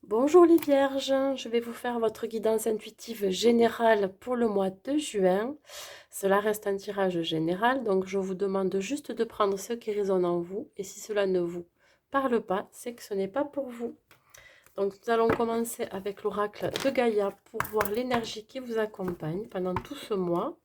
Bonjour les vierges, je vais vous faire votre guidance intuitive générale pour le mois de juin. Cela reste un tirage général, donc je vous demande juste de prendre ce qui résonne en vous. Et si cela ne vous parle pas, c'est que ce n'est pas pour vous. Donc nous allons commencer avec l'oracle de Gaïa pour voir l'énergie qui vous accompagne pendant tout ce mois.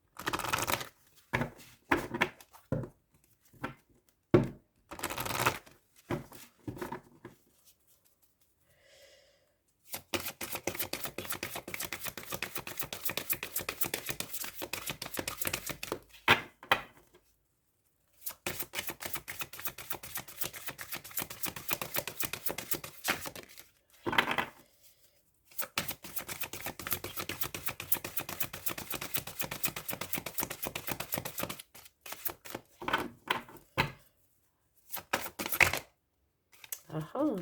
Ah ah.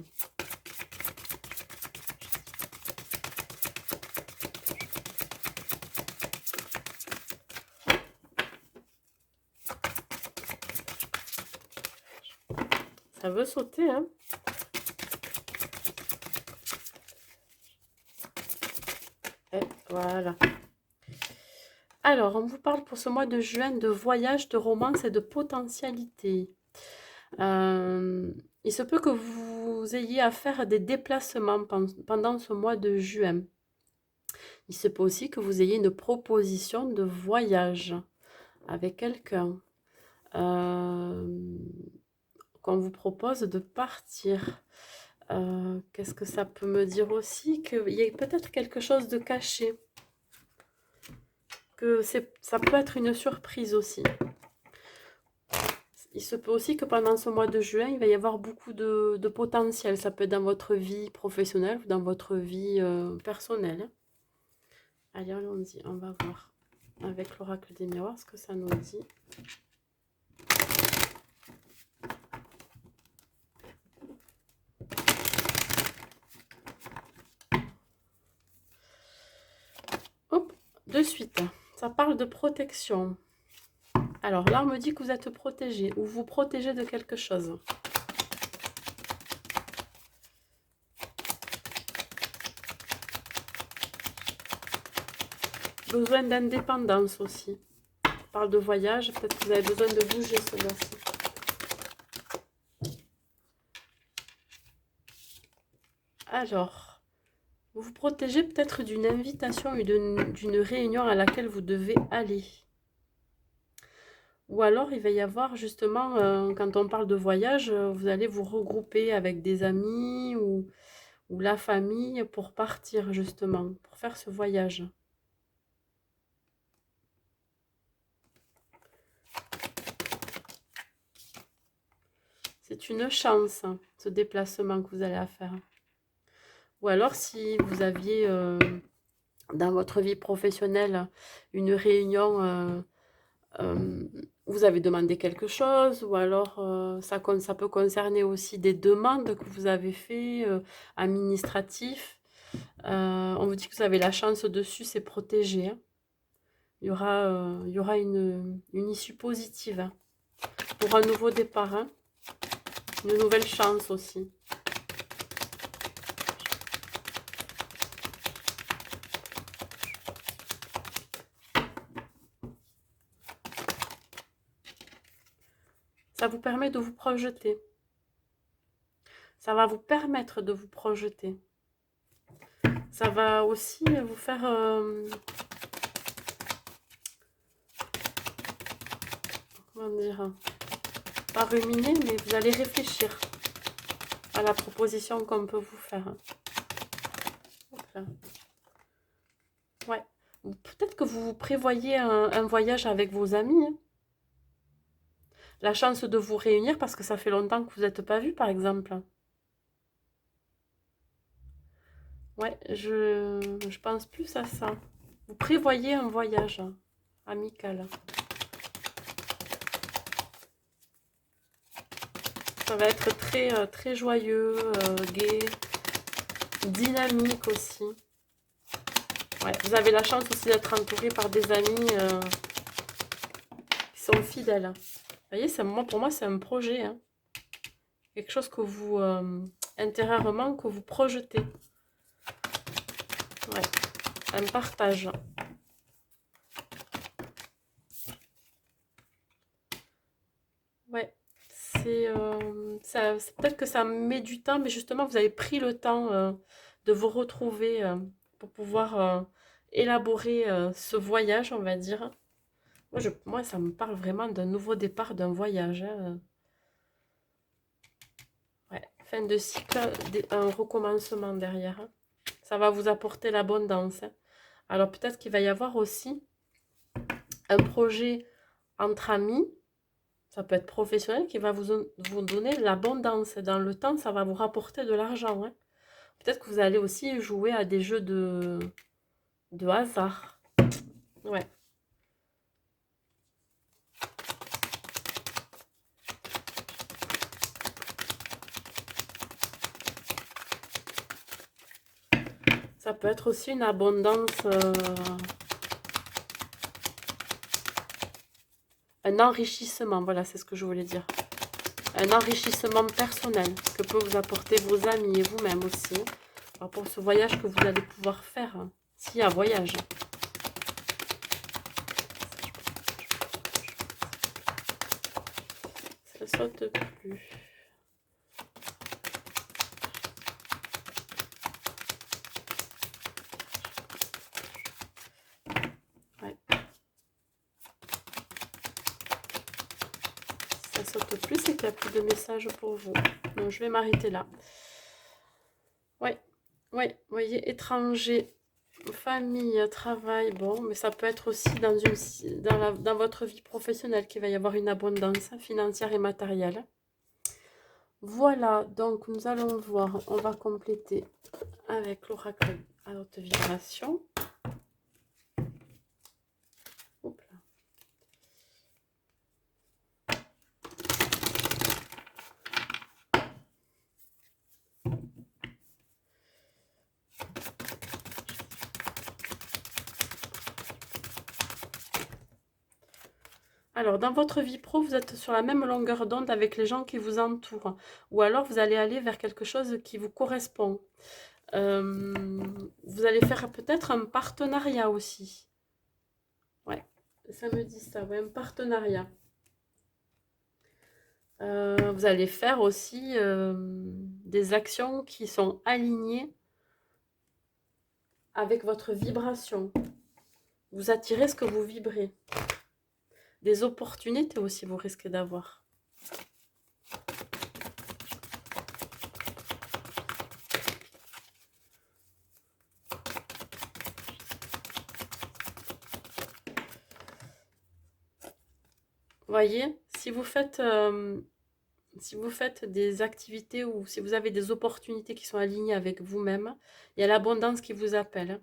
Ça veut sauter, hein? Et voilà. Alors, on vous parle pour ce mois de juin de voyage, de romance et de potentialité. Il se peut que vous ayez à faire des déplacements pendant ce mois de juin. Il se peut aussi que vous ayez une proposition de voyage avec quelqu'un. Qu'on vous propose de partir. Qu'est-ce que ça peut me dire aussi? Qu'il y ait peut-être quelque chose de caché. Ça peut être une surprise aussi. Il se peut aussi que pendant ce mois de juin, il va y avoir beaucoup de potentiel. Ça peut être dans votre vie professionnelle ou dans votre vie personnelle. Allez, allons-y, on va voir avec l'oracle des miroirs ce que ça nous dit. Hop, de suite, ça parle de protection. Alors là, on me dit que vous êtes protégé ou vous protégez de quelque chose. Besoin d'indépendance aussi. On parle de voyage, peut-être que vous avez besoin de bouger ce mois-ci. Alors, vous vous protégez peut-être d'une invitation ou d'une réunion à laquelle vous devez aller. Ou alors, il va y avoir justement, quand on parle de voyage, vous allez vous regrouper avec des amis ou la famille pour partir justement, pour faire ce voyage. C'est une chance, ce déplacement que vous allez faire. Ou alors, si vous aviez dans votre vie professionnelle une réunion, vous avez demandé quelque chose, ou alors ça peut concerner aussi des demandes que vous avez fait administratifs. On vous dit que vous avez la chance dessus, c'est protégé. Hein. Il y aura une issue positive hein, pour un nouveau départ, hein. Une nouvelle chance aussi. Ça vous permet de vous projeter. Ça va vous permettre de vous projeter. Ça va aussi vous faire... comment dire, pas ruminer, mais vous allez réfléchir à la proposition qu'on peut vous faire. Hop là. Ouais. Peut-être que vous prévoyez un voyage avec vos amis. Hein. La chance de vous réunir parce que ça fait longtemps que vous n'êtes pas vus, par exemple. Ouais, je pense plus à ça. Vous prévoyez un voyage amical. Ça va être très, très joyeux, gai, dynamique aussi. Ouais, vous avez la chance aussi d'être entouré par des amis qui sont fidèles. Vous voyez, pour moi, c'est un projet. Hein. Quelque chose que vous, intérieurement, que vous projetez. Ouais, un partage. Ouais, peut-être que ça met du temps, mais justement, vous avez pris le temps de vous retrouver pour pouvoir élaborer ce voyage, on va dire. Moi, ça me parle vraiment d'un nouveau départ, d'un voyage, hein. Ouais, fin de cycle, un recommencement derrière, hein. Ça va vous apporter l'abondance, hein. Alors peut-être qu'il va y avoir aussi un projet entre amis, ça peut être professionnel, qui va vous donner l'abondance. Dans le temps, ça va vous rapporter de l'argent, hein. Peut-être que vous allez aussi jouer à des jeux de hasard. Ouais, ça peut être aussi une abondance, un enrichissement, voilà, c'est ce que je voulais dire. Un enrichissement personnel que peut vous apporter vos amis et vous-même aussi, par rapport à ce voyage que vous allez pouvoir faire, hein, s'il y a un voyage. Ça saute plus. Ouais, ça saute plus, c'est qu'il n'y a plus de messages pour vous. Donc je vais m'arrêter là. Ouais, ouais, vous voyez, étranger, famille, travail, bon, mais ça peut être aussi dans votre vie professionnelle qu'il va y avoir une abondance financière et matérielle. Voilà, donc nous allons voir, on va compléter avec l'oracle à haute vibration. Hop là. Alors, dans votre vie pro, vous êtes sur la même longueur d'onde avec les gens qui vous entourent. Ou alors, vous allez aller vers quelque chose qui vous correspond. Vous allez faire peut-être un partenariat aussi. Ouais, ça me dit ça, ouais, un partenariat. Vous allez faire aussi des actions qui sont alignées avec votre vibration. Vous attirez ce que vous vibrez. Des opportunités aussi, vous risquez d'avoir. Voyez, si vous faites des activités ou si vous avez des opportunités qui sont alignées avec vous-même, il y a l'abondance qui vous appelle, hein.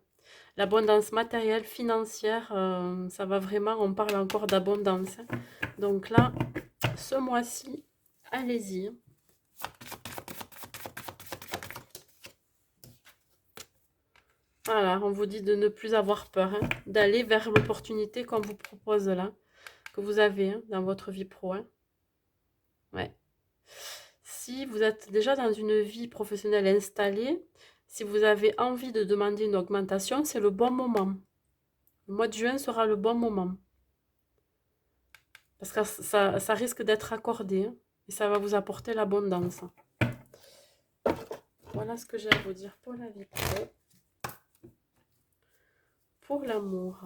L'abondance matérielle, financière, ça va vraiment, on parle encore d'abondance, hein. Donc là, ce mois-ci, allez-y. Voilà, on vous dit de ne plus avoir peur, hein, d'aller vers l'opportunité qu'on vous propose là, que vous avez, hein, dans votre vie pro, hein. Ouais. Si vous êtes déjà dans une vie professionnelle installée, si vous avez envie de demander une augmentation, c'est le bon moment. Le mois de juin sera le bon moment. Parce que ça risque d'être accordé, hein, et ça va vous apporter l'abondance. Voilà ce que j'ai à vous dire pour la vie pro. Pour l'amour.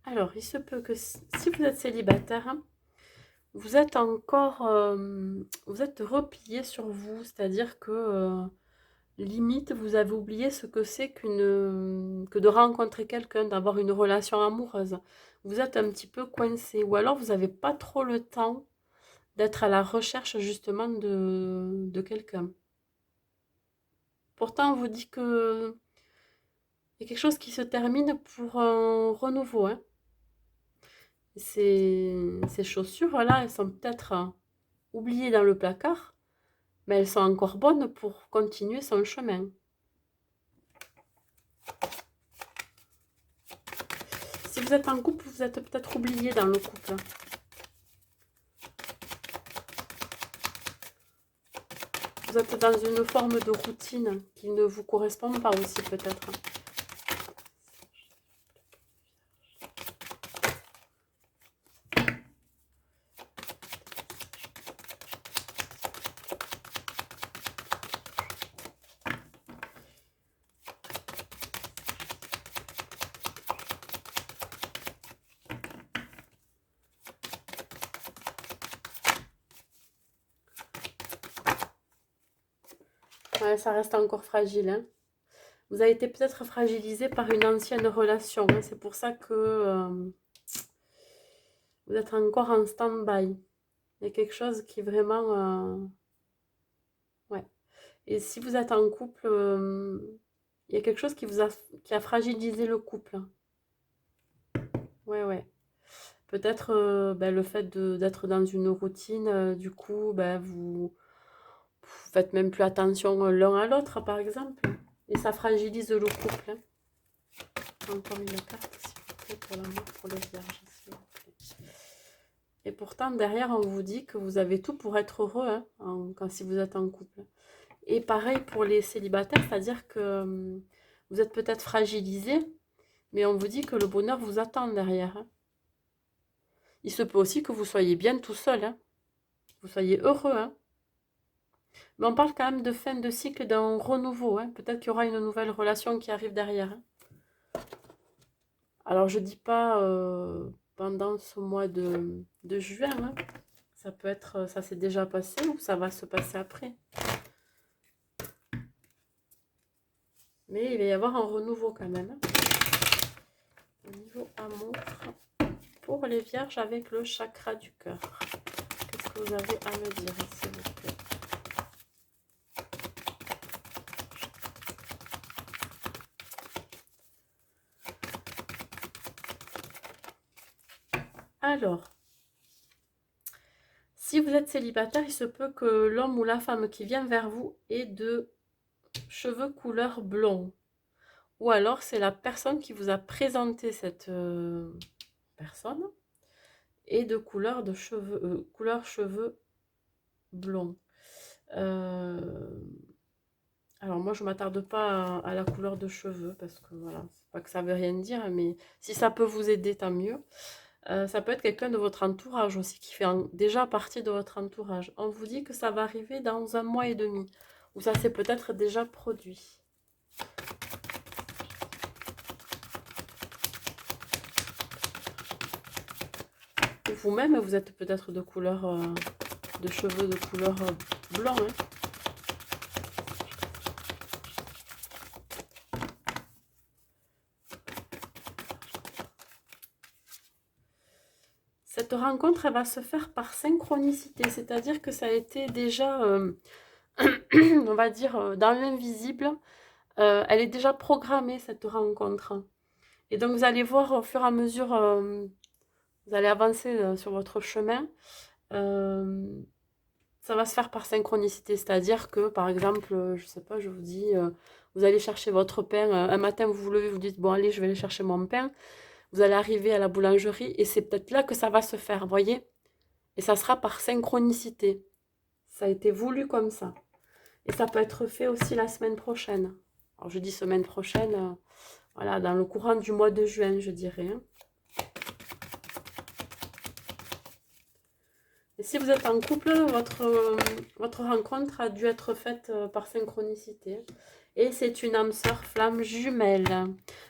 Alors, il se peut que si vous êtes célibataire, hein, vous êtes encore, vous êtes replié sur vous, c'est-à-dire que limite, vous avez oublié ce que c'est que de rencontrer quelqu'un, d'avoir une relation amoureuse. Vous êtes un petit peu coincé, ou alors vous n'avez pas trop le temps d'être à la recherche justement de quelqu'un. Pourtant, on vous dit que il y a quelque chose qui se termine pour un renouveau, hein. Ces chaussures-là, elles sont peut-être oubliées dans le placard, mais elles sont encore bonnes pour continuer son chemin. Si vous êtes en couple, vous êtes peut-être oublié dans le couple. Vous êtes dans une forme de routine qui ne vous correspond pas aussi peut-être. Ouais, ça reste encore fragile, hein. Vous avez été peut-être fragilisé par une ancienne relation, hein. C'est pour ça que vous êtes encore en stand-by. Il y a quelque chose qui est vraiment... ouais. Et si vous êtes en couple, il y a quelque chose qui a fragilisé le couple. Ouais, ouais. Peut-être ben, le fait d'être dans une routine, du coup, ben, vous faites même plus attention l'un à l'autre, par exemple. Et ça fragilise le couple, hein. Encore une carte, s'il vous plaît, pour l'amour, pour les vierges, s'il vous plaît. Et pourtant, derrière, on vous dit que vous avez tout pour être heureux, hein, si vous êtes en couple. Et pareil pour les célibataires, c'est-à-dire que vous êtes peut-être fragilisé, mais on vous dit que le bonheur vous attend derrière, hein. Il se peut aussi que vous soyez bien tout seul, hein. Vous soyez heureux, hein. Mais on parle quand même de fin de cycle, d'un renouveau, hein. Peut-être qu'il y aura une nouvelle relation qui arrive derrière, hein. Alors, je dis pas pendant ce mois de juin, hein. Ça peut être, ça s'est déjà passé ou ça va se passer après. Mais il va y avoir un renouveau quand même, hein. Au niveau amour, pour les vierges avec le chakra du cœur. Qu'est-ce que vous avez à me dire, s'il vous plaît? Alors, si vous êtes célibataire, il se peut que l'homme ou la femme qui vient vers vous ait de cheveux couleur blond. Ou alors, c'est la personne qui vous a présenté cette personne et de couleur cheveux blonds. Alors moi, je ne m'attarde pas à la couleur de cheveux parce que voilà, c'est pas que ça veut rien dire, mais si ça peut vous aider, tant mieux. Ça peut être quelqu'un de votre entourage aussi, qui fait déjà partie de votre entourage. On vous dit que ça va arriver dans 1 mois et demi, ou ça s'est peut-être déjà produit. Vous-même, vous êtes peut-être de couleur, de cheveux de couleur blanc, hein. Cette rencontre, elle va se faire par synchronicité, c'est-à-dire que ça a été déjà, on va dire, dans l'invisible. Elle est déjà programmée, cette rencontre. Et donc, vous allez voir au fur et à mesure, vous allez avancer sur votre chemin. Ça va se faire par synchronicité, c'est-à-dire que, par exemple, je sais pas, je vous dis, vous allez chercher votre pain. Un matin, vous vous levez, vous dites, bon, allez, je vais aller chercher mon pain. Vous allez arriver à la boulangerie et c'est peut-être là que ça va se faire, vous voyez? Et ça sera par synchronicité. Ça a été voulu comme ça. Et ça peut être fait aussi la semaine prochaine. Alors, je dis semaine prochaine, voilà, dans le courant du mois de juin, je dirais, hein. Et si vous êtes en couple, votre rencontre a dû être faite par synchronicité. Et c'est une âme sœur flamme jumelle.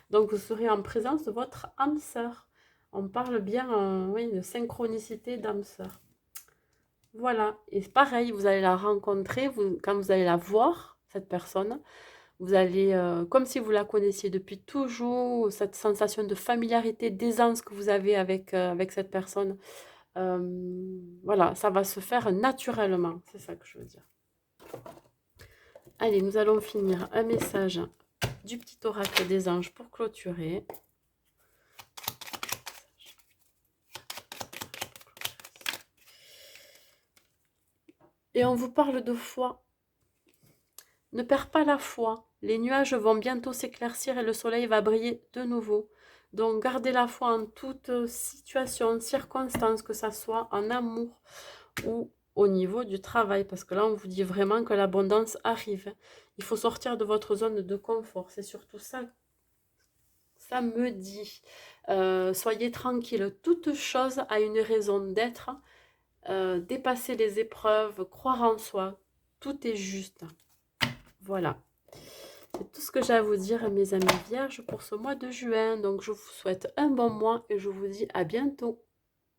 Donc vous serez en présence de votre âme sœur. On parle bien oui, de synchronicité d'âme sœur. Voilà. Et pareil, vous allez la rencontrer, quand vous allez la voir, cette personne, vous allez, comme si vous la connaissiez depuis toujours, cette sensation de familiarité, d'aisance que vous avez avec cette personne. Voilà, ça va se faire naturellement, c'est ça que je veux dire. Allez, nous allons finir un message du petit oracle des anges pour clôturer. Et on vous parle de foi Ne perds pas la foi. Les nuages vont bientôt s'éclaircir et le soleil va briller de nouveau. Donc, gardez la foi en toute situation, circonstance, que ça soit en amour ou au niveau du travail. Parce que là, on vous dit vraiment que l'abondance arrive. Il faut sortir de votre zone de confort. C'est surtout ça. Ça me dit. Soyez tranquille. Toute chose a une raison d'être. Dépasser les épreuves, croire en soi. Tout est juste. Voilà. C'est tout ce que j'ai à vous dire, mes amis vierges, pour ce mois de juin. Donc, je vous souhaite un bon mois et je vous dis à bientôt.